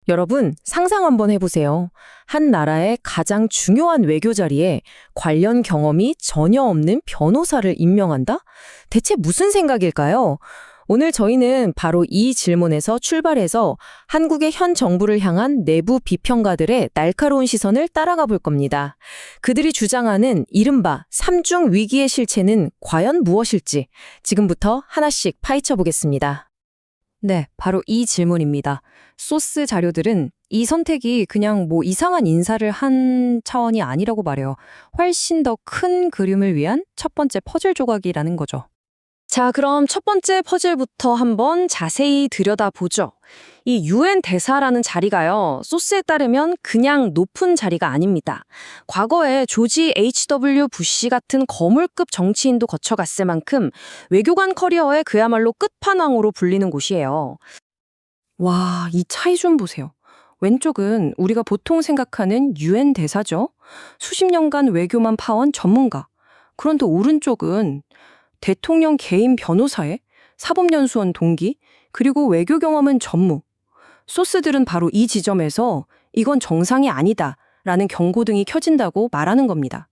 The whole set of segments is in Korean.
여러분, 상상 한번 해보세요. 한 나라의 가장 중요한 외교 자리에 관련 경험이 전혀 없는 변호사를 임명한다? 대체 무슨 생각일까요? 오늘 저희는 바로 이 질문에서 출발해서 한국의 현 정부를 향한 내부 비평가들의 날카로운 시선을 따라가 볼 겁니다. 그들이 주장하는 이른바 삼중 위기의 실체는 과연 무엇일지 지금부터 하나씩 파헤쳐 보겠습니다. 네, 바로 이 질문입니다. 소스 자료들은 이 선택이 그냥 이상한 인사를 한 차원이 아니라고 말해요. 훨씬 더 큰 그림을 위한 첫 번째 퍼즐 조각이라는 거죠. 자, 그럼 첫 번째 퍼즐부터 한번 자세히 들여다보죠. 이 UN 대사라는 자리가요, 소스에 따르면 그냥 높은 자리가 아닙니다. 과거에 조지 H.W. 부시 같은 거물급 정치인도 거쳐갔을 만큼 외교관 커리어의 그야말로 끝판왕으로 불리는 곳이에요. 와, 이 차이 좀 보세요. 왼쪽은 우리가 보통 생각하는 UN 대사죠. 수십 년간 외교만 파온 전문가. 그런데 오른쪽은 대통령 개인 변호사에 사법연수원 동기, 그리고 외교 경험은 전무. 소스들은 바로 이 지점에서 이건 정상이 아니다 라는 경고등이 켜진다고 말하는 겁니다.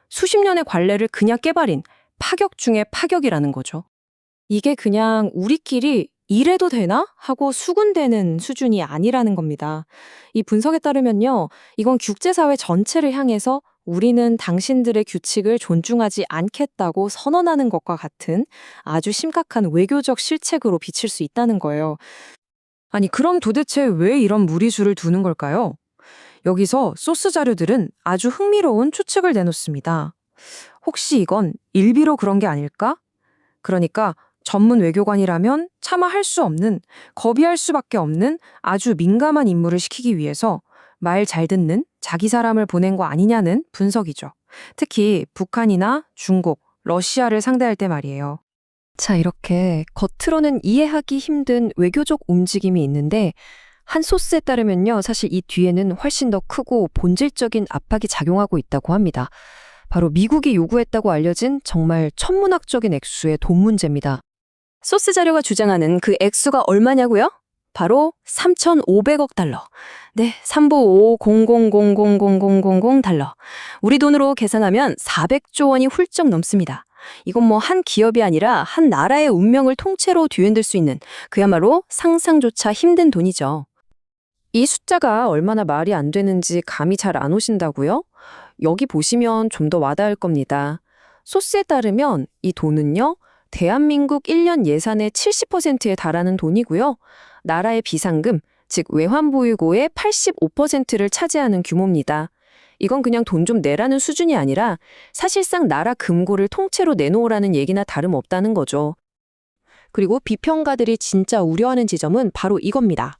수십 년의 관례를 그냥 깨버린 파격 중의 파격이라는 거죠. 이게 그냥 우리끼리 이래도 되나? 하고 수군대는 수준이 아니라는 겁니다. 이 분석에 따르면요, 이건 국제사회 전체를 향해서 우리는 당신들의 규칙을 존중하지 않겠다고 선언하는 것과 같은 아주 심각한 외교적 실책으로 비칠 수 있다는 거예요. 아니, 그럼 도대체 왜 이런 무리수를 두는 걸까요? 여기서 소스 자료들은 아주 흥미로운 추측을 내놓습니다. 혹시 이건 일비로 그런 게 아닐까? 그러니까 전문 외교관이라면 차마 할 수 없는, 겁의할 수밖에 없는 아주 민감한 임무를 시키기 위해서 말 잘 듣는 자기 사람을 보낸 거 아니냐는 분석이죠. 특히 북한이나 중국, 러시아를 상대할 때 말이에요. 자, 이렇게 겉으로는 이해하기 힘든 외교적 움직임이 있는데 한 소스에 따르면요, 사실 이 뒤에는 훨씬 더 크고 본질적인 압박이 작용하고 있다고 합니다. 바로 미국이 요구했다고 알려진 정말 천문학적인 액수의 돈 문제입니다. 소스 자료가 주장하는 그 액수가 얼마냐고요? 바로 3,500억 달러. 네, 39500000000 달러. 우리 돈으로 계산하면 400조 원이 훌쩍 넘습니다. 이건 한 기업이 아니라 한 나라의 운명을 통째로 뒤흔들 수 있는 그야말로 상상조차 힘든 돈이죠. 이 숫자가 얼마나 말이 안 되는지 감이 잘 안 오신다고요? 여기 보시면 좀 더 와닿을 겁니다. 소스에 따르면 이 돈은요, 대한민국 1년 예산의 70%에 달하는 돈이고요. 나라의 비상금, 즉 외환보유고의 85%를 차지하는 규모입니다. 이건 그냥 돈 좀 내라는 수준이 아니라 사실상 나라 금고를 통째로 내놓으라는 얘기나 다름없다는 거죠. 그리고 비평가들이 진짜 우려하는 지점은 바로 이겁니다.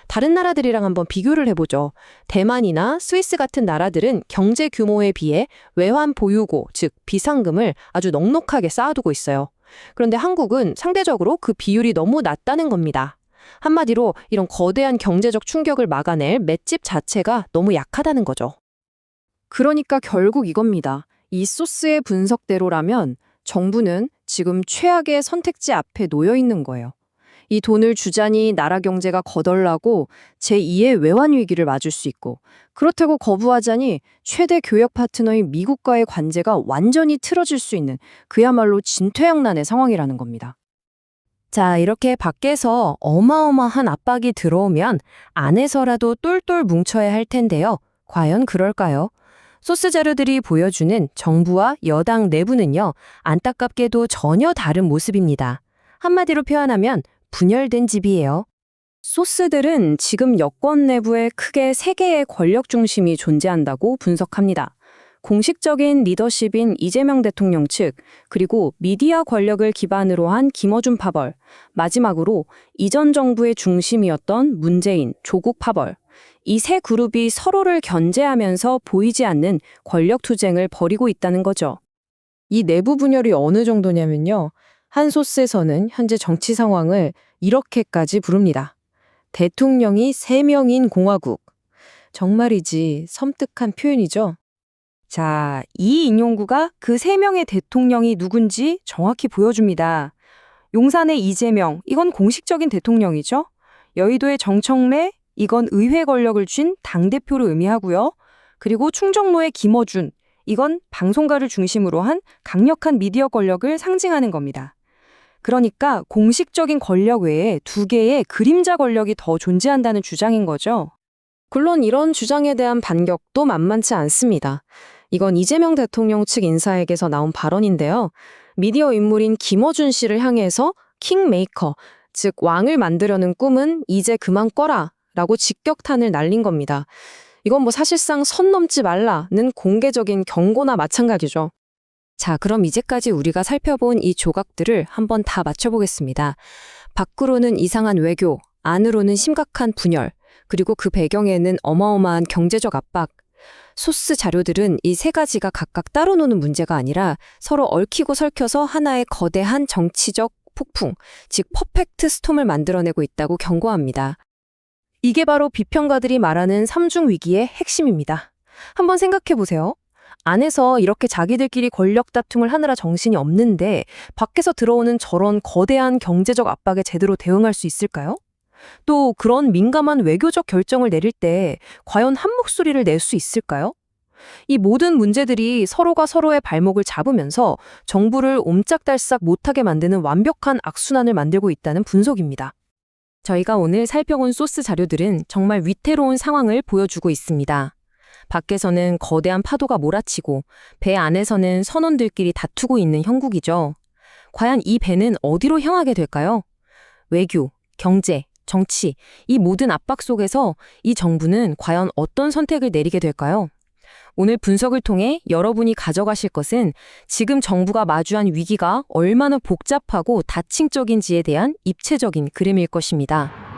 다른 나라들이랑 한번 비교를 해보죠. 대만이나 스위스 같은 나라들은 경제 규모에 비해 외환 보유고, 즉 비상금을 아주 넉넉하게 쌓아두고 있어요. 그런데 한국은 상대적으로 그 비율이 너무 낮다는 겁니다. 한마디로 이런 거대한 경제적 충격을 막아낼 맷집 자체가 너무 약하다는 거죠. 그러니까 결국 이겁니다. 이 소스의 분석대로라면 정부는 지금 최악의 선택지 앞에 놓여 있는 거예요. 이 돈을 주자니 나라 경제가 거덜나고 제2의 외환 위기를 맞을 수 있고, 그렇다고 거부하자니 최대 교역 파트너인 미국과의 관계가 완전히 틀어질 수 있는 그야말로 진퇴양난의 상황이라는 겁니다. 자, 이렇게 밖에서 어마어마한 압박이 들어오면 안에서라도 똘똘 뭉쳐야 할 텐데요. 과연 그럴까요? 소스 자료들이 보여주는 정부와 여당 내부는요, 안타깝게도 전혀 다른 모습입니다. 한마디로 표현하면 분열된 집이에요. 소스들은 지금 여권 내부에 크게 3개의 권력 중심이 존재한다고 분석합니다. 공식적인 리더십인 이재명 대통령 측, 그리고 미디어 권력을 기반으로 한 김어준 파벌, 마지막으로 이전 정부의 중심이었던 문재인, 조국 파벌. 이 세 그룹이 서로를 견제하면서 보이지 않는 권력 투쟁을 벌이고 있다는 거죠. 이 내부 분열이 어느 정도냐면요, 한 소스에서는 현재 정치 상황을 이렇게까지 부릅니다. 대통령이 3명인 공화국. 정말이지 섬뜩한 표현이죠. 자, 이 인용구가 그 3명의 대통령이 누군지 정확히 보여줍니다. 용산의 이재명, 이건 공식적인 대통령이죠. 여의도의 정청래, 이건 의회 권력을 쥔 당대표를 의미하고요. 그리고 충정로의 김어준, 이건 방송가를 중심으로 한 강력한 미디어 권력을 상징하는 겁니다. 그러니까 공식적인 권력 외에 두 개의 그림자 권력이 더 존재한다는 주장인 거죠. 물론 이런 주장에 대한 반격도 만만치 않습니다. 이건 이재명 대통령 측 인사에게서 나온 발언인데요. 미디어 인물인 김어준 씨를 향해서 킹메이커, 즉 왕을 만들려는 꿈은 이제 그만 꿔라 라고 직격탄을 날린 겁니다. 이건 뭐 사실상 선 넘지 말라는 공개적인 경고나 마찬가지죠. 자, 그럼 이제까지 우리가 살펴본 이 조각들을 한번 다 맞춰보겠습니다. 밖으로는 이상한 외교, 안으로는 심각한 분열, 그리고 그 배경에는 어마어마한 경제적 압박. 소스 자료들은 이 세 가지가 각각 따로 노는 문제가 아니라 서로 얽히고 설켜서 하나의 거대한 정치적 폭풍, 즉 퍼펙트 스톰을 만들어내고 있다고 경고합니다. 이게 바로 비평가들이 말하는 삼중 위기의 핵심입니다. 한번 생각해 보세요. 안에서 이렇게 자기들끼리 권력 다툼을 하느라 정신이 없는데 밖에서 들어오는 저런 거대한 경제적 압박에 제대로 대응할 수 있을까요? 또 그런 민감한 외교적 결정을 내릴 때 과연 한 목소리를 낼 수 있을까요? 이 모든 문제들이 서로가 서로의 발목을 잡으면서 정부를 옴짝달싹 못하게 만드는 완벽한 악순환을 만들고 있다는 분석입니다. 저희가 오늘 살펴본 소스 자료들은 정말 위태로운 상황을 보여주고 있습니다. 밖에서는 거대한 파도가 몰아치고 배 안에서는 선원들끼리 다투고 있는 형국이죠. 과연 이 배는 어디로 향하게 될까요? 외교, 경제, 정치, 이 모든 압박 속에서 이 정부는 과연 어떤 선택을 내리게 될까요? 오늘 분석을 통해 여러분이 가져가실 것은 지금 정부가 마주한 위기가 얼마나 복잡하고 다층적인지에 대한 입체적인 그림일 것입니다.